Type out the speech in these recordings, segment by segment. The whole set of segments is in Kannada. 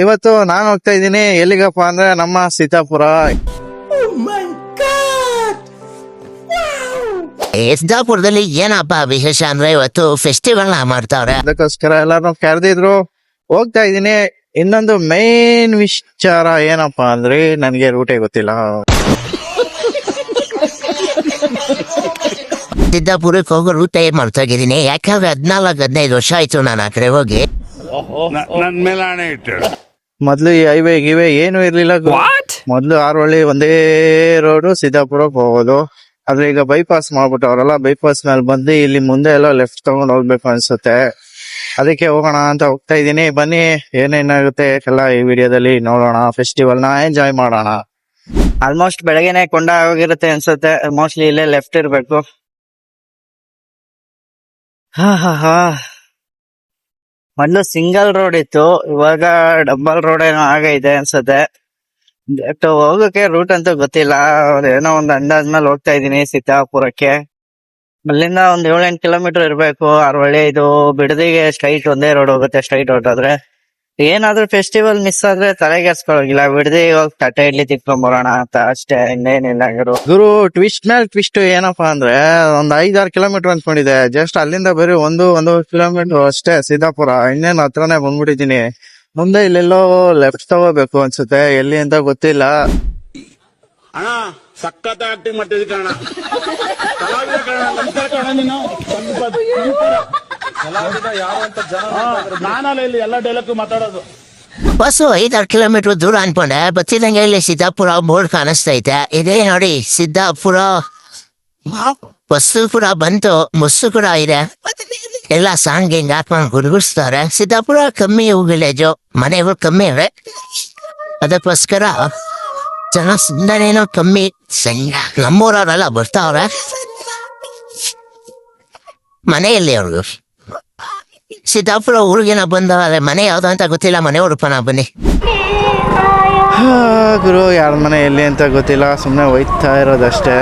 ಇವತ್ತು ನಾನು ಹೋಗ್ತಾ ಇದ್ದೀನಿ ಎಲ್ಲಿಗಪ್ಪ ಅಂದ್ರೆ ನಮ್ಮ ಸೀತಾಪುರ. ಸಿದ್ದಾಪುರದಲ್ಲಿ ಏನಪ್ಪ ವಿಶೇಷ ಅಂದ್ರೆ ಇವತ್ತು ಫೆಸ್ಟಿವಲ್ ಮಾಡ್ತಾವ್ರೆ, ಅದಕ್ಕೋಸ್ಕರ ಎಲ್ಲಾರು ಕರೆದಿದ್ರು ಹೋಗ್ತಾ ಇದ್ದೀನಿ. ಇನ್ನೊಂದು ಮೇನ್ ವಿಚಾರ ಏನಪ್ಪಾ ಅಂದ್ರೆ ನನ್ಗೆ ರೂಟೇ ಗೊತ್ತಿಲ್ಲ. ಸಿದ್ದಾಪುರಕ್ಕೆ ಹೋಗೋ ರೂಟ್ ಏನ್ ಮಾಡ್ತಾ ಇದ್ದೀನಿ, ಯಾಕಂದ್ರೆ 14-15 ವರ್ಷ ಆಯ್ತು ನಾನು ಆ ಕಡೆ ಹೋಗಿ. ನನ್ ಮೇಲೆ ಹಣೆ ಇಟ್ಟು ಮೊದ್ಲು ಈ ಹೈವೇ ಗಿವೆ ಏನು ಇರ್ಲಿಲ್ಲ. ಮೊದ್ಲು ಆರೋಳ್ಳಿ ಒಂದೇ ರೋಡ್ ಸಿದ್ದಾಪುರಕ್ಕೆ ಹೋಗೋದು. ಆದ್ರೆ ಈಗ ಬೈಪಾಸ್ ಮಾಡ್ಬಿಟ್ಟವ್ರಲ್ಲ, ಬೈಪಾಸ್ ಮೇಲೆ ಬಂದು ಇಲ್ಲಿ ಮುಂದೆ ಎಲ್ಲ ಲೆಫ್ಟ್ ತಗೊಂಡ್ ಹೋಗ್ಬೇಕು ಅನ್ಸುತ್ತೆ. ಅದಕ್ಕೆ ಹೋಗೋಣ ಅಂತ ಹೋಗ್ತಾ ಇದೀನಿ. ಬನ್ನಿ ಏನೇನಾಗುತ್ತೆ ಎಲ್ಲ ಈ ವಿಡಿಯೋದಲ್ಲಿ ನೋಡೋಣ. ಫೆಸ್ಟಿವಲ್ ನ ಎಂಜಾಯ್ ಮಾಡೋಣ. ಆಲ್ಮೋಸ್ಟ್ ಬೆಳಗ್ಗೆನೆ ಕೊಂಡ ಹೋಗಿರುತ್ತೆ ಅನ್ಸುತ್ತೆ. ಮೋಸ್ಟ್ಲಿ ಇಲ್ಲೇ ಲೆಫ್ಟ್ ಇರ್ಬೇಕು. ಹಾ ಮೊದ್ಲು ಸಿಂಗಲ್ ರೋಡ್ ಇತ್ತು, ಇವಾಗ ಡಬಲ್ ರೋಡ್ ಏನೋ ಆಗೈತೆ ಅನ್ಸುತ್ತೆ. ಬಟ್ ಹೋಗಕ್ಕೆ ರೂಟ್ ಅಂತೂ ಗೊತ್ತಿಲ್ಲ. ಏನೋ ಒಂದ್ ಅಂದಾಜ್ಮೇಲೆ ಹೋಗ್ತಾ ಇದೀನಿ ಸೀತಾಪುರಕ್ಕೆ. ಅಲ್ಲಿಂದ ಒಂದ್ 7-8 ಕಿಲೋಮೀಟರ್ ಇರ್ಬೇಕು. ಆರೋಳ್ಳಿ ಇದು ಬಿಡದಿಗೆ ಸ್ಟ್ರೈಟ್ ಒಂದೇ ರೋಡ್ ಹೋಗುತ್ತೆ. ಸ್ಟ್ರೈಟ್ ಹೊರಟೋದ್ರೆ ಏನಾದ್ರೂ ಫೆಸ್ಟಿವಲ್ ಮಿಸ್ ಆದ್ರೆ ತಲೆಗೆಡ್ಸ್ಕೊಳಗಿಲ್ಲ. ಬಿಡದಿಗೆ ಹೋಗಿ ತಟ್ಟೆ ಇಡ್ಲಿ ತಿಕ್ಕೊಂಡ್ ಬರೋಣ ಅಂತ ಅಷ್ಟೇ, ಇನ್ನೇನಿಲ್ಲ. ಗುರು ಟ್ವಿಸ್ಟ್ ಮೇಲೆ ಟ್ವಿಸ್ಟ್ ಏನಪ್ಪಾ ಅಂದ್ರೆ ಒಂದ್ 5-6 ಕಿಲೋಮೀಟರ್ ಅನ್ಕೊಂಡಿದೆ. ಜಸ್ಟ್ ಅಲ್ಲಿಂದ ಬರೀ 1 ಕಿಲೋಮೀಟರ್ ಅಷ್ಟೇ ಸೀತಾಪುರ. ಇನ್ನೇನು ಹತ್ರನೇ ಬಂದ್ಬಿಟ್ಟಿದೀನಿ. ಮುಂದೆ ಇಲ್ಲೆಲ್ಲೋ ಲೆಫ್ಟ್ ತಗೋಬೇಕು ಅನ್ಸುತ್ತೆ, ಎಲ್ಲಿ ಅಂತ ಗೊತ್ತಿಲ್ಲ. ಅಣ್ಣ ಸಖತ್ ಆಕ್ಟಿಂಗ್ ಮಾಡ್ತಿದ್ದೆ ಕಣ. ಕಲಾವಿದ ಕಣ, ನಮಸ್ಕಾರ ಕಣ. ನೀನು ನಾನಲ್ಲ ಇಲ್ಲಿ ಎಲ್ಲ ಡೈಲಾಗ್ ಮಾತಾಡೋದು. ಬಸ್ಸು 5-6 ಕಿಲೋಮೀಟರ್ ದೂರ ಅನ್ಕೊಂಡೆ, ಬತ್ತಿದಂಗೆ ಇಲ್ಲಿ ಸಿದ್ದಾಪುರ ಬೋರ್ಡ್ ಕಾಣಿಸ್ತೈತೆ. ಇದೇ ನೋಡಿ ಸಿದ್ದಾಪುರ. ಬಸ್ಸು ಕೂಡ ಬಂತು, ಬಸ್ಸು ಕೂಡ ಇದೆ. ಎಲ್ಲ ಸಾಂಗ್ ಹಿಂಗ್ ಹಾಕೊಂಡು ಗುಡುಗಿಸ್ತಾರೆ. ಸಿದ್ದಾಪುರ ಕಮ್ಮಿ ವಿಲೇಜು, ಮನೆಗಳು ಕಮ್ಮಿ ಇವೆ, ಅದಕ್ಕೋಸ್ಕರ ಜನ ಸುಂದರೇನೋ ಕಮ್ಮಿ. ನಮ್ಮೂರವರೆಲ್ಲ ಬರ್ತಾವ್ರೆ ಮನೆಯಲ್ಲಿ. ಅವ್ರಿಗೂ ಸಿದ್ದಾಪುರ ಊರಿಗೇನ ಬಂದವ್ರೆ, ಮನೆ ಯಾವ್ದು ಅಂತ ಗೊತ್ತಿಲ್ಲ. ಮನೆ ಹುಡುಪನ ಬನ್ನಿ. ಗುರು ಯಾರ ಮನೆ ಎಲ್ಲಿ ಅಂತ ಗೊತ್ತಿಲ್ಲ, ಸುಮ್ಮನೆ ಹೋಯ್ತಾ ಇರೋದಷ್ಟೇ.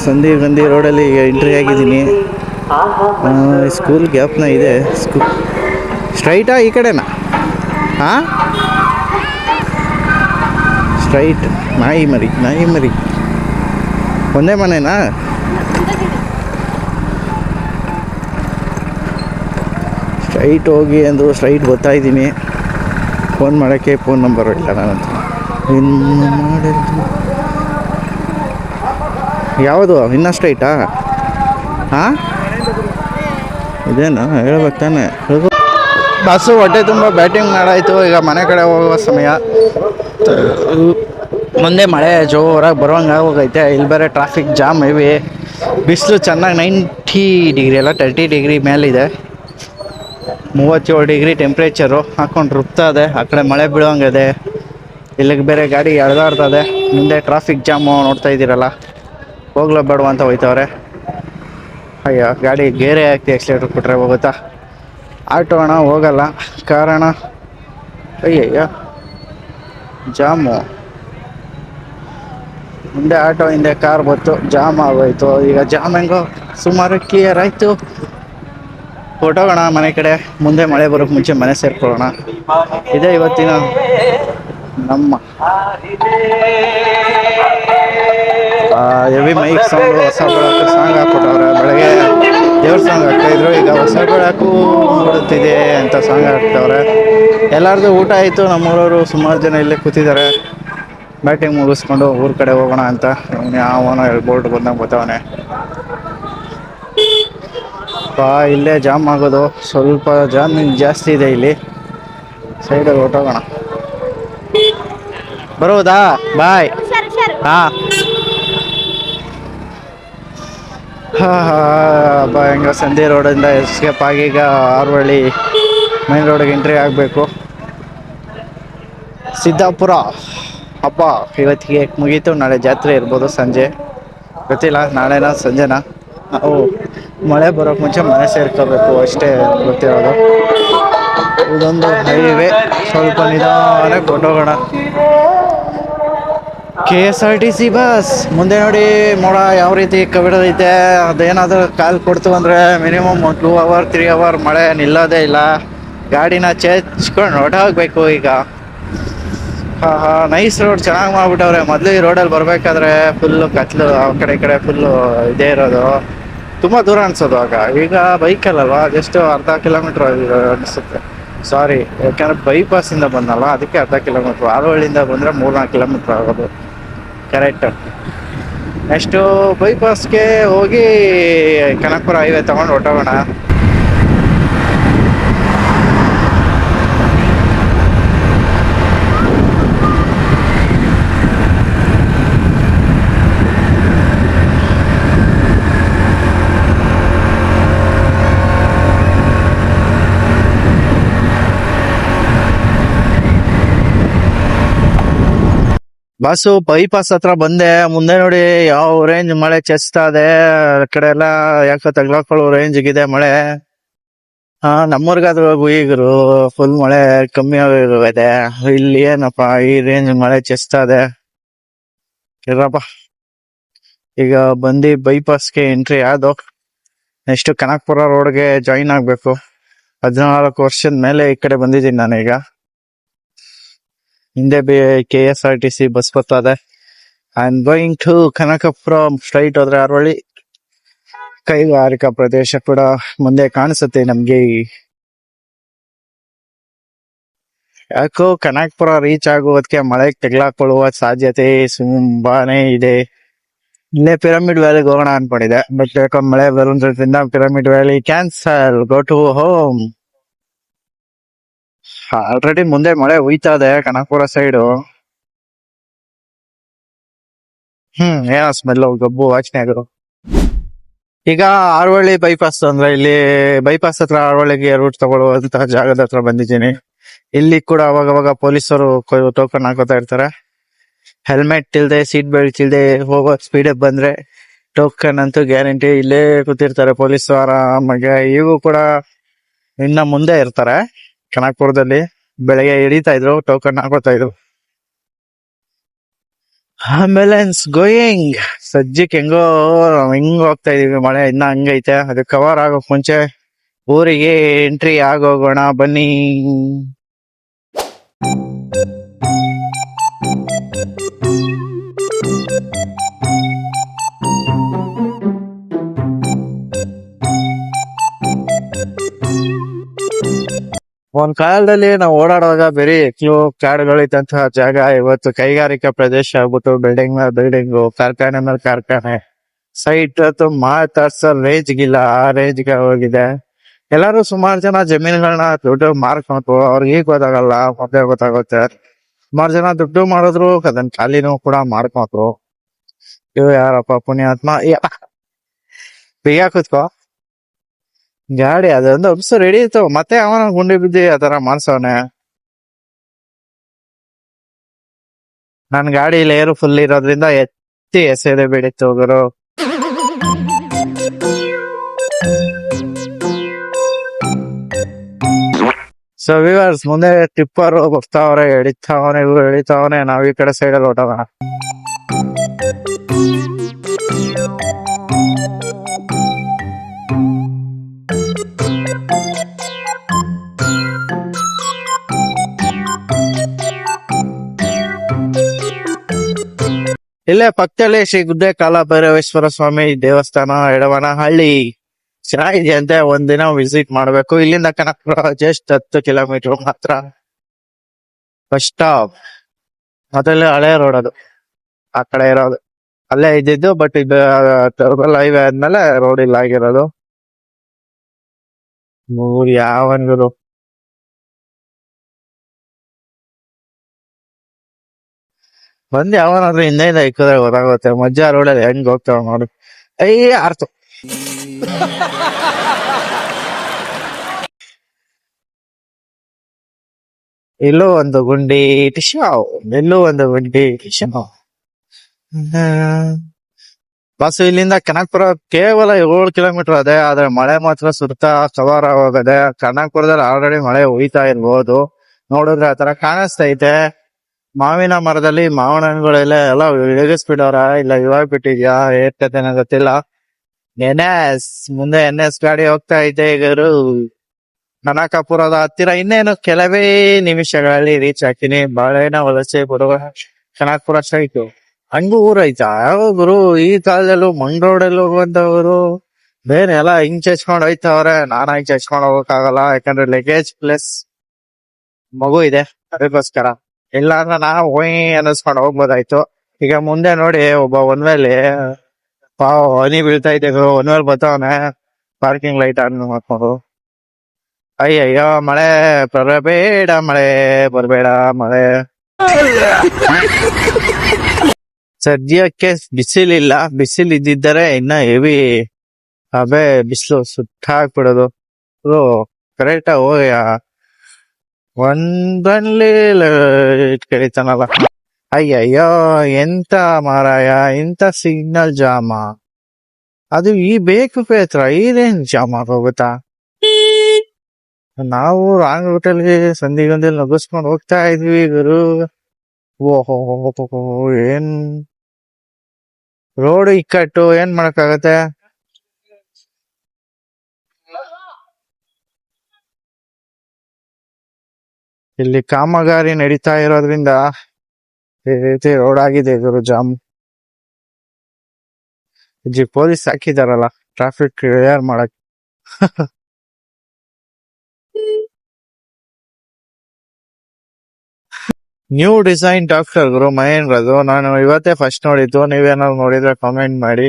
ಸಂದೀಪ್ ಗಾಂಧಿ ರೋಡಲ್ಲಿ ಈಗ ಎಂಟ್ರಿ ಆಗಿದ್ದೀನಿ. ಸ್ಕೂಲ್ ಗ್ಯಾಪ್ನ ಇದೆ. ಸ್ಟ್ರೈಟಾ ಈ ಕಡೆನಾ? ಹಾಂ, ಸ್ಟ್ರೈಟ್. ನಾಯಿ ಮರಿ ಒಂದೇ ಮನೆನಾ? ಸ್ಟ್ರೈಟ್ ಹೋಗಿ ಅಂದರು. ಸ್ಟ್ರೈಟ್ ಬರ್ತಾ ಇದ್ದೀನಿ. ಫೋನ್ ಮಾಡೋಕ್ಕೆ ಫೋನ್ ನಂಬರು ಇಲ್ಲ ನನ್ನ ಹತ್ರ. ಇನ್ನು ಮಾಡಿದ್ದು ಯಾವುದು? ಇನ್ನೂ ಸ್ಟ್ರೈಟಾ? ಹಾಂ, ಇದೇನಾ ಹೇಳ್ಬೇಕು ತಾನೆ. ಬಸ್ಸು ಹೊಟ್ಟೆ ತುಂಬ ಬ್ಯಾಟಿಂಗ್ ಮಾಡಾಯಿತು. ಈಗ ಮನೆ ಕಡೆ ಹೋಗುವ ಸಮಯ. ಮುಂದೆ ಮಳೆ ಜೋರಾಗಿ ಬರುವಂಗೆ ಆಗೋಗೈತೆ. ಇಲ್ಲಿ ಬೇರೆ ಟ್ರಾಫಿಕ್ ಜಾಮ್ ಇವೆ. ಬಿಸಿಲು ಚೆನ್ನಾಗಿ 90 ಡಿಗ್ರಿ ಅಲ್ಲ 30 ಡಿಗ್ರಿ ಮೇಲಿದೆ. 37 ಡಿಗ್ರಿ ಟೆಂಪ್ರೇಚರು ಹಾಕೊಂಡು ರುಬ್ತಾ ಇದೆ. ಆ ಕಡೆ ಮಳೆ ಬೀಳೋಂಗಿದೆ. ಇಲ್ಲಿಗೆ ಬೇರೆ ಗಾಡಿ ಎಳ್ದಾಡ್ತದೆ. ಮುಂದೆ ಟ್ರಾಫಿಕ್ ಜಾಮು ನೋಡ್ತಾ ಇದ್ದೀರಲ್ಲ. ಹೋಗ್ಲೋ ಬೇಡವ ಅಂತ ಹೋಯ್ತವ್ರೆ. ಅಯ್ಯೋ, ಗಾಡಿ ಗೇರೆ ಹಾಕಿ ಆಕ್ಸಿಲೇಟ್ರ್ ಕೊಟ್ಟರೆ ಹೋಗುತ್ತಾ? ಆಟೋ ಅಣ್ಣ ಹೋಗಲ್ಲ, ಕಾರಣ ಅಯ್ಯಯ್ಯ ಜಾಮು. ಮುಂದೆ ಆಟೋ, ಹಿಂದೆ ಕಾರ್ ಬಂತು, ಜಾಮ್ ಆಗೋಯ್ತು. ಈಗ ಜಾಮ್ ಹೆಂಗೋ ಸುಮಾರು ಕ್ಲಿಯರ್ ಆಯಿತು. ಹೊರಟೋಗೋಣ ಮನೆ ಕಡೆ. ಮುಂದೆ ಮಳೆ ಬರೋಕ್ಕೆ ಮುಂಚೆ ಮನೆ ಸೇರ್ಕೊಳ್ಳೋಣ. ಇದೇ ಇವತ್ತಿನ ನಮ್ಮ ಹೆವಿ ಮೈಕ್ ಸೌಂಡು. ಹೊಸ ಬೆಳಕು ಸಾಂಗ್ ಹಾಕ್ಬಿಟ್ಟವ್ರೆ. ಬೆಳಗ್ಗೆ ದೇವ್ರ ಸಾಂಗ್ ಹಾಕ್ತಾಯಿದ್ರು, ಈಗ ಹೊಸ ಬೆಳಕು ಮೂಡುತ್ತಿದೆ ಅಂತ ಸಾಂಗ್ ಹಾಕ್ತವ್ರೆ. ಎಲ್ಲರದು ಊಟ ಆಯಿತು. ನಮ್ಮೂರವರು ಸುಮಾರು ಜನ ಇಲ್ಲೇ ಕೂತಿದ್ದಾರೆ. ಬ್ಯಾಟಿಂಗ್ ಮುಗಿಸ್ಕೊಂಡು ಊರ ಕಡೆ ಹೋಗೋಣ ಅಂತ. ಯಾವನೋ ಬೋರ್ಡ್ ಬಂದಂಗೆ ಬರ್ತಾವನೆ. ಇಲ್ಲೇ ಜಾಮ್ ಆಗೋದು. ಸ್ವಲ್ಪ ಜಾಮಿಂಗ್ ಜಾಸ್ತಿ ಇದೆ ಇಲ್ಲಿ. ಸೈಡಲ್ಲಿ ಹೊರಟೋಗೋಣ. ಬರೋದಾ? ಬಾಯ್. ಹಾಂ ಹೆಂಗ ಸಂಧಿ ರೋಡಿಂದ ಎಸ್ಕೇಪ್ ಆಗಿ ಈಗ ಆರೋಳ್ಳಿ ಮೈನ್ ರೋಡಿಗೆ ಎಂಟ್ರಿ ಆಗಬೇಕು. ಸಿದ್ದಾಪುರ ಹಬ್ಬ ಇವತ್ತಿಗೆ ಮುಗೀತು. ನಾಳೆ ಜಾತ್ರೆ ಇರ್ಬೋದು ಸಂಜೆ, ಗೊತ್ತಿಲ್ಲ. ನಾಳೆನಾ ಸಂಜೆನಾ? ನಾವು ಮಳೆ ಬರೋಕ್ಕೆ ಮುಂಚೆ ಮನೆ ಸೇರ್ಕೋಬೇಕು ಅಷ್ಟೇ ಗೊತ್ತಿರೋದು. ಇದೊಂದು ಹೈವೇ. ಸ್ವಲ್ಪ ನಿಧಾನಕ್ಕೆ ಹೊರಟೋಗೋಣ. KSRTC ಬಸ್ ಮುಂದೆ ನೋಡಿ ಮೋಡ ಯಾವ ರೀತಿ ಕವಿಡದೈತೆ. ಅದೇನಾದ್ರೂ ಕಾಲ್ ಕೊಡ್ತು ಅಂದ್ರೆ ಮಿನಿಮಮ್ 2 ಅವರ್ 3 ಅವರ್ ಮಳೆ ನಿಲ್ಲೋದೇ ಇಲ್ಲ. ಗಾಡಿನ ಚೇಚ್ಕೊಂಡು ಹೊರಟೋಗ್ಬೇಕು ಈಗ. ನೈಸ್ ರೋಡ್ ಚೆನ್ನಾಗಿ ಮಾಡ್ಬಿಟ್ಟವ್ರೆ. ಮೊದಲು ಈ ರೋಡಲ್ಲಿ ಬರ್ಬೇಕಾದ್ರೆ ಫುಲ್ಲು ಕತ್ಲು, ಆ ಕಡೆ ಈ ಕಡೆ ಫುಲ್ಲು ಇದೇ ಇರೋದು, ತುಂಬ ದೂರ ಅನ್ಸೋದು. ಆಗ ಈಗ ಬೈಕಲ್ಲಲ್ವಾ ಜಸ್ಟ್ ಅರ್ಧ ಕಿಲೋಮೀಟ್ರ್ ಅನಿಸುತ್ತೆ. ಸಾರಿ, ಯಾಕಂದ್ರೆ ಬೈಪಾಸಿಂದ ಬಂದಲ್ಲ, ಅದಕ್ಕೆ ಅರ್ಧ ಕಿಲೋಮೀಟ್ರ್. ಆರೋಳಿಂದ ಬಂದರೆ 3-4 ಕಿಲೋಮೀಟ್ರ್ ಆಗೋದು ಕರೆಕ್ಟ್. ನೆಕ್ಸ್ಟು ಬೈಪಾಸ್ಗೆ ಹೋಗಿ ಕನಕಪುರ ಹೈವೇ ತಗೊಂಡು ಹೊರಟೋಗೋಣ. ಬಸ್ಸು ಬೈಪಾಸ್ ಹತ್ರ ಬಂದೆ. ಮುಂದೆ ನೋಡಿ ಯಾವ ರೇಂಜ್ ಮಳೆ ಚೆಸ್ತಾ ಇದೆ. ಆ ಕಡೆ ಎಲ್ಲ ಯಾಕೆ ತಗ್ಲಾಕೊಳ್ಳೋ ರೇಂಜ್ಗಿದೆ ಮಳೆ. ನಮ್ಮೂರ್ಗಾದ್ರೂ ಈಗರು ಫುಲ್ ಮಳೆ ಕಮ್ಮಿ ಇದೆ. ಇಲ್ಲಿ ಏನಪ್ಪ ಈ ರೇಂಜ್ ಮಳೆ ಚೆಸ್ತಾ ಇದೆ. ಇರಪ್ಪ, ಈಗ ಬಂದು ಬೈಪಾಸ್ಗೆ ಎಂಟ್ರಿ ಆದೋ. ನೆಕ್ಸ್ಟ್ ಕನಕಪುರ ರೋಡ್ಗೆ ಜಾಯಿನ್ ಆಗ್ಬೇಕು. 14 ವರ್ಷದ ಮೇಲೆ ಈ ಕಡೆ ಬಂದಿದ್ದೀನಿ ನಾನೀಗ. ಹಿಂದೆ KSRTC ಬಸ್ ಬರ್ತದೆ. I am going to Kanakapura. Straight ಹೋದ್ರೆ ಅರವಳ್ಳಿ ಕೈಗಾರಿಕಾ ಪ್ರದೇಶ ಕೂಡ ಮುಂದೆ ಕಾಣಿಸುತ್ತೆ ನಮ್ಗೆ. ಯಾಕೋ ಕನಕಪುರ ರೀಚ್ ಆಗುವುದಕ್ಕೆ ಮಳೆ ತೆಗ್ಲಾಕೊಳ್ಳುವ ಸಾಧ್ಯತೆ ತುಂಬಾನೇ ಇದೆ. ಇಲ್ಲೇ ಪಿರಮಿಡ್ ವ್ಯಾಲಿಗೆ ಹೋಗೋಣ ಅನ್ಕೊಂಡಿದೆ, ಬಟ್ ಯಾಕೋ ಮಳೆ ಬರೋದ್ರಿಂದ pyramid valley cancel. Go to home. Already ಮುಂದೆ ಮಳೆ ಹುಯ್ತಾ ಇದೆ ಕನಕಪುರ ಸೈಡು. ಏನೋ ಸ್ಮೆಲ್ ಗಬ್ಬು ವಾಚನೆ ಆಗೋದು. ಈಗ ಆರವಳ್ಳಿ ಬೈಪಾಸ್ ಅಂದ್ರೆ ಇಲ್ಲಿ ಬೈಪಾಸ್ ಹತ್ರ ಆರವಳ್ಳಿಗೆ ರೂಟ್ ತಗೊಳ್ಳುವಂತಹ ಜಾಗದ ಹತ್ರ ಬಂದಿದ್ದೀನಿ. ಇಲ್ಲಿ ಕೂಡ ಅವಾಗ ಪೊಲೀಸರು ಟೋಕನ್ ಹಾಕೋತಾ ಇರ್ತಾರೆ. ಹೆಲ್ಮೆಟ್ ಇಲ್ದೆ, ಸೀಟ್ ಬೆಲ್ಟ್ ಇಲ್ದೆ ಹೋಗೋ ಸ್ಪೀಡ್ ಬಂದ್ರೆ ಟೋಕನ್ ಅಂತೂ ಗ್ಯಾರಂಟಿ. ಇಲ್ಲೇ ಕೂತಿರ್ತಾರೆ ಪೊಲೀಸರು ಆರಾಮಾಗಿ. ಇವು ಕೂಡ ಇನ್ನ ಮುಂದೆ ಇರ್ತಾರೆ ಕನಕಪುರದಲ್ಲಿ. ಬೆಳಗ್ಗೆ ಹಿಡಿತಾ ಇದ್ರು, ಟೋಕನ್ ಹಾಕೋತಾ ಇದ್ರು. Ambulance going. ಸಜ್ಜಿಕ್ ಹೆಂಗ್ ಹೋಗ್ತಾ ಇದೀವಿ. ಮಳೆ ಇನ್ನ ಹಂಗೈತೆ. ಅದು ಕವರ್ ಆಗೋಕ್ ಮುಂಚೆ ಊರಿಗೆ ಎಂಟ್ರಿ ಆಗೋಗೋಣ ಬನ್ನಿ. ಒಂದ್ ಕಾಲದಲ್ಲಿ ನಾವು ಓಡಾಡುವಾಗ ಬರೀ ಕಾಡುಗಳಿದ್ದಂತಹ ಜಾಗ ಇವತ್ತು ಕೈಗಾರಿಕಾ ಪ್ರದೇಶ ಆಗ್ಬಿಟ್ಟು ಬಿಲ್ಡಿಂಗ್ ಮೇಲೆ ಬಿಲ್ಡಿಂಗು, ಕಾರ್ಖಾನೆ ಮೇಲೆ ಕಾರ್ಖಾನೆ, ಸೈಟ್ ಅಂತೂ ಮಾತಾಡ್ಸೋ ರೇಂಜ್ಗಿಲ್ಲ, ಆ ರೇಂಜ್ಗೆ ಹೋಗಿದೆ. ಎಲ್ಲಾರು ಸುಮಾರು ಜನ ಜಮೀನುಗಳನ್ನ ದುಡ್ಡು ಮಾರ್ಕೊಂಡ್ರು. ಅವ್ರಿಗೆ ಈಗ ಗೊತ್ತಾಗಲ್ಲ, ಮೊದ್ಲೇ ಗೊತ್ತಾಗುತ್ತೆ. ಸುಮಾರು ಜನ ದುಡ್ಡು ಮಾಡಿದ್ರು, ಅದನ್ನ ಖಾಲಿನೂ ಕೂಡ ಮಾಡ್ಕೊಂಡ್ರು. ಇವ್ ಯಾರಪ್ಪ ಪುಣ್ಯಾತ್ಮ. ಬೇಗ ಕೂತ್ಕೋ. ಗಾಡಿ ಅದೊಂದು ಅಬ್ಸು ರೆಡಿ ಇತ್ತು, ಮತ್ತೆ ಅವನ ಗುಂಡಿ ಬಿದ್ದಿ ಆತರ ಮಾಡ್ಸವನೆ. ನನ್ ಗಾಡಿ ಲೇರು ಫುಲ್ ಇರೋದ್ರಿಂದ ಎತ್ತಿ ಎಸೆದೆ ಬಿಡಿತ್ತು ಗುರು. ಸೊ ವಿವರ್ಸ್, ಮುಂದೆ ಟಿಪ್ಪರ್ ಬರ್ತಾವ್ರೆ, ಎಳಿತಾವನೆ, ಇವ್ರು ಎಳಿತಾವನೆ. ನಾವ್ ಈ ಕಡೆ ಸೈಡಲ್ಲಿ ಹೊಟ್ಟೋಗೋಣ. ಇಲ್ಲೇ ಪಕ್ಕದಲ್ಲಿ ಶ್ರೀ ಗುದ್ದೆ ಕಾಲಭೈರವೇಶ್ವರ ಸ್ವಾಮಿ ದೇವಸ್ಥಾನ, ಎಡವನಹಳ್ಳಿ ಚೆನ್ನಾಗಿದೆಯಂತೆ. ಒಂದಿನ ವಿಸಿಟ್ ಮಾಡ್ಬೇಕು. ಇಲ್ಲಿಂದ ಕನಕಪುರ ಜಸ್ಟ್ 10 ಕಿಲೋಮೀಟರ್ ಮಾತ್ರ. ಫಸ್ಟ್ ಸ್ಟಾಪ್ ಮೊದಲೇ ಹಳೆ ರೋಡ್ ಅದು, ಆ ಕಡೆ ಇರೋದು. ಅಲ್ಲೇ ಇದ್ದಿದ್ದು, ಬಟ್ ಇದು ಟರ್ಬಲ್ ಹೈವೇ ಆದ್ಮೇಲೆ ರೋಡ್ ಇಲ್ಲ ಆಗಿರೋದು. ಯಾವನ್ಗುರು ಬಂದ್ ಯಾವನಾದ್ರೂ ಹಿಂದೆಯಿಂದ ಇಕ್ಕಿದ್ರೆ ಗೊತ್ತಾಗುತ್ತೆ. ಮಜ್ಜಾ ರೋಡಲ್ಲಿ ಹೆಂಗ್ ಹೋಗ್ತಾವ ನೋಡಿ. ಆರ್ತು ಇಲ್ಲೂ ಒಂದು ಗುಂಡಿ ಟಿಶ್ಯಾವ್, ಇಲ್ಲೂ ಒಂದು ಗುಂಡಿ ಟಿಶ್ಯಾವ್. ಬಸ್ ಇಲ್ಲಿಂದ ಕನಕಪುರ ಕೇವಲ 7 ಕಿಲೋಮೀಟರ್ ಅದೇ. ಆದ್ರೆ ಮಳೆ ಮಾತ್ರ ಸುತ್ತ ಕವರ್ ಆಗೋಗದೆ. ಕನಕಪುರದಲ್ಲಿ ಆಲ್ರೆಡಿ ಮಳೆ ಹುಯ್ತಾ ಇರ್ಬೋದು. ನೋಡಿದ್ರೆ ಆತರ ಕಾಣಿಸ್ತೈತೆ. ಮಾವಿನ ಮರದಲ್ಲಿ ಮಾವಿನ ಹಣ್ಣುಗಳೆಲ್ಲ ಎಲ್ಲ ಇಳಿಸ್ಬಿಟ್ಟವ್ರ ಇಲ್ಲ ಇವಾಗ ಬಿಟ್ಟಿದ್ಯಾ ಏರ್ತೈತೆ ಗೊತ್ತಿಲ್ಲ. ಮುಂದೆ NS ಗಾಡಿ ಹೋಗ್ತಾ ಇದೆ ಈಗ ಕನಕಪುರದ ಹತ್ತಿರ ಇನ್ನೇನು ಕೆಲವೇ ನಿಮಿಷಗಳಲ್ಲಿ ರೀಚ್ ಆಗ್ತೀನಿ. ಬಾಳೆನ ವಲಸೆ ಬರುವ ಕನಕಪುರ ಸ್ಟ್ರೈಟ್ ಹಂಗೂ ಊರ್ ಐತಾ ಯಾವ ಗುರು ಈ ಕಾಲದಲ್ಲೂ ಮಂಗ್ ರೋಡಲ್ಲಿ ಹೋಗುವಂತವ್ರು ಬೇರೆ ಎಲ್ಲ ಹಿಂಗ್ ಚಚ್ಕೊಂಡ್ ಹೋಯ್ತವ್ರೆ. ನಾನ್ ಹಿಂಗ್ ಚಚ್ಕೊಂಡ್ ಹೋಗಕ್ಕಾಗಲ್ಲ ಯಾಕಂದ್ರೆ ಲಗೇಜ್ ಪ್ಲಸ್ ಮಗು ಇದೆ ಅದಕ್ಕೋಸ್ಕರ. ಇಲ್ಲ ಅಂದ್ರೆ ನಾ ಒಯ್ ಅನ್ನಿಸ್ಕೊಂಡ್ ಹೋಗ್ಬೋದಾಯ್ತು. ಈಗ ಮುಂದೆ ನೋಡಿ ಒಬ್ಬ ಒಂದ್ವೇಲಿ ಪಾವ್ ಹನಿ ಬೀಳ್ತಾ ಇದೆ ಒಂದ್ವೇಲ್ ಬರ್ತಾವನೆ ಪಾರ್ಕಿಂಗ್ ಲೈಟ್ ಆನ್ ಮಾಡ್ಕೊಂಡು. ಅಯ್ಯಯ್ಯೋ ಮಳೆ ಬರಬೇಡ ಮಳೆ ಬರ್ಬೇಡ ಮಳೆ. ಸದ್ಯಕ್ಕೆ ಬಿಸಿಲಿಲ್ಲ, ಬಿಸಿಲ್ ಇದ್ದಿದ್ದರೆ ಇನ್ನ ಹೆವಿ ಬಿಸಿಲು ಸುಟ್ಟಾಕ್ಬಿಡೋದು. ಕರೆಕ್ಟ್ ಹೋಗಿ ಒಂದಲ್ಲಿ ಕರೀತಾನಲ್ಲ. ಅಯ್ಯಯ್ಯೋ ಎಂತ ಮಾರಾಯ ಎಂತ ಸಿಗ್ನಲ್ ಜಾಮ ಅದು. ಈ ಬೇಕು ಹತ್ರ ಇದೇನ್ ಜಾಮ್ ಆಗೋಗುತ್ತಾ. ನಾವು ರಾಂಗ್ ರೂಟಲ್ಲಿ ಸಂಧಿಗೊಂದಲ್ಲಿ ನಗಸ್ಕೊಂಡ್ ಹೋಗ್ತಾ ಇದ್ವಿ ಗುರು. ಓಹೋ ಏನ್ ರೋಡ್ ಇಕ್ಕಟ್ಟು ಏನ್ ಮಾಡಕ್ಕಾಗತ್ತೆ. ಇಲ್ಲಿ ಕಾಮಗಾರಿ ನಡೀತಾ ಇರೋದ್ರಿಂದ ಈ ರೀತಿ ರೋಡ್ ಆಗಿದೆ ಗುರು ಜಾಮ್. ಪೊಲೀಸ್ ಹಾಕಿದಾರಲ್ಲ ಟ್ರಾಫಿಕ್ ಕ್ಲಿಯರ್ ಮಾಡಕ್. ನ್ಯೂ ಡಿಸೈನ್ ಡಾಕ್ಟರ್ ಗುರು ಮಹೇಂದ್ರದು. ನಾನು ಇವತ್ತೇ ಫಸ್ಟ್ ನೋಡಿದ್ದು. ನೀವೇನಾದ್ರು ನೋಡಿದ್ರೆ ಕಾಮೆಂಟ್ ಮಾಡಿ.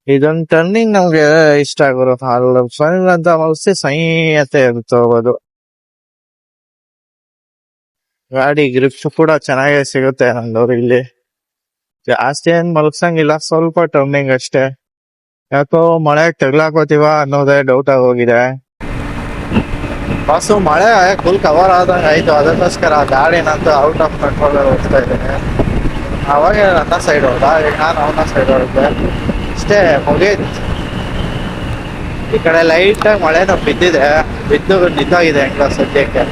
ಇದೊಂದು ಟರ್ನಿಂಗ್ ನಮ್ಗೆ ಇಷ್ಟ ಗುರು. ಅಲ್ಲಿ ಅಂತ ಔಷಧಿ ಸಂಯತೆ ತಗೋಬಹುದು. ಗಾಡಿ ಗ್ರಿಪ್ಸ್ ಕೂಡ ಚೆನ್ನಾಗೇ ಸಿಗುತ್ತೆ ನಂದವ್ರು. ಇಲ್ಲಿ ಜಾಸ್ತಿ ಏನ್ ಮಲ್ಸಂಗಿಲ್ಲ, ಸ್ವಲ್ಪ ಟರ್ನಿಂಗ್ ಅಷ್ಟೇ. ಯಾಕೋ ಮಳೆ ತಗ್ಲಾಕೋತೀವ ಅನ್ನೋದೇ ಡೌಟ್ ಆಗೋಗಿದೆ. ಬಸ್ಸು ಮಳೆ ಫುಲ್ ಕವರ್ ಆದಂಗೆ ಆಯ್ತು. ಅದಕ್ಕೋಸ್ಕರ ಗಾಡಿನಂತೂ ಔಟ್ ಆಫ್ ಕಂಟ್ರೋಲ್ ಹೋಗ್ತಾ ಇದ್ದೇನೆ. ಅವಾಗ ನನ್ನ ಸೈಡ್ ಹೋದ, ಈಗ ನಾನು ಅವನ ಸೈಡ್ ಹೊರಡ್ದೆ ಅಷ್ಟೇ ಮುಗೀತು. ಈ ಕಡೆ ಲೈಟ್ ಆಗಿ ಮಳೆನೂ ಬಿದ್ದು ನಿಂತೋಗಿದೆ ಹೆಂಗ ಸದ್ಯಕ್ಕೆ.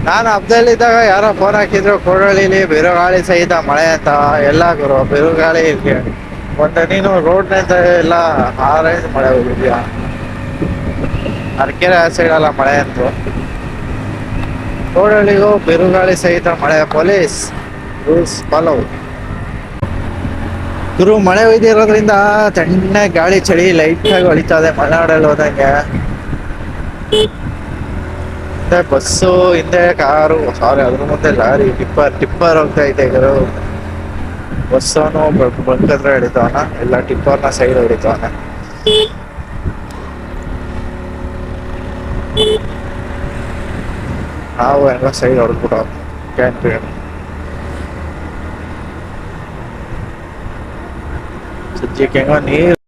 ನಾನು ಹಬ್ಬದಲ್ಲಿದ್ದಾಗ ಯಾರೋ ಫೋನ್ ಹಾಕಿದ್ರು ಕೋಡಳ್ಳಿಲಿ ಬಿರುಗಾಳಿ ಸಹಿತ ಮಳೆ ಅಂತ. ಎಲ್ಲ ಗುರು ಬಿರುಗಾಳಿ ಒಂದು ನೀನು ರೋಡ್ ಎಲ್ಲ ಆರೇಂಜ್ ಮಳೆ ಹೋಗಿದ್ಯಾ. ಅರಕೆರೆ ಆ ಸೈಡ್ ಅಲ್ಲ ಮಳೆ ಅಂತೂ. ಕೋಡಳ್ಳಿಗೂ ಬಿರುಗಾಳಿ ಸಹಿತ ಮಳೆ. Police rules follow. ಗುರು ಮಳೆ ಒಯ್ದಿರೋದ್ರಿಂದ ತಣ್ಣೆ ಗಾಳಿ ಚಳಿ ಲೈಟ್ ಆಗಿ ಹೊಳಿತಾ ಇದೆ ಮಲೆನಾಡಲ್ಲಿ ಹೋದಂಗೆ. ಬಸ್ಸು ಹಿಂದೆ ಕಾರು, ಸಾರಿ ಅದ್ರ ಮುಂದೆ ಲಾರಿ ಟಿಪ್ಪರ್ ಹೋಗ್ತಾ ಇದೆ ಗುರು. ಬಸ್ಸವನು ಬಂಕತ್ರ ಹಿಡಿತವನ, ಎಲ್ಲ ಟಿಪ್ಪರ್ನ ಸೈಡ್ ಹೊಡಿತವನ. ನಾವು ಎಲ್ಲ ಸೈಡ್ ಹೊಡ್ಬಿಟ್ಟು ಸದ್ಯಕ್ಕೆ ಹೆಂಗೋ ನೀರು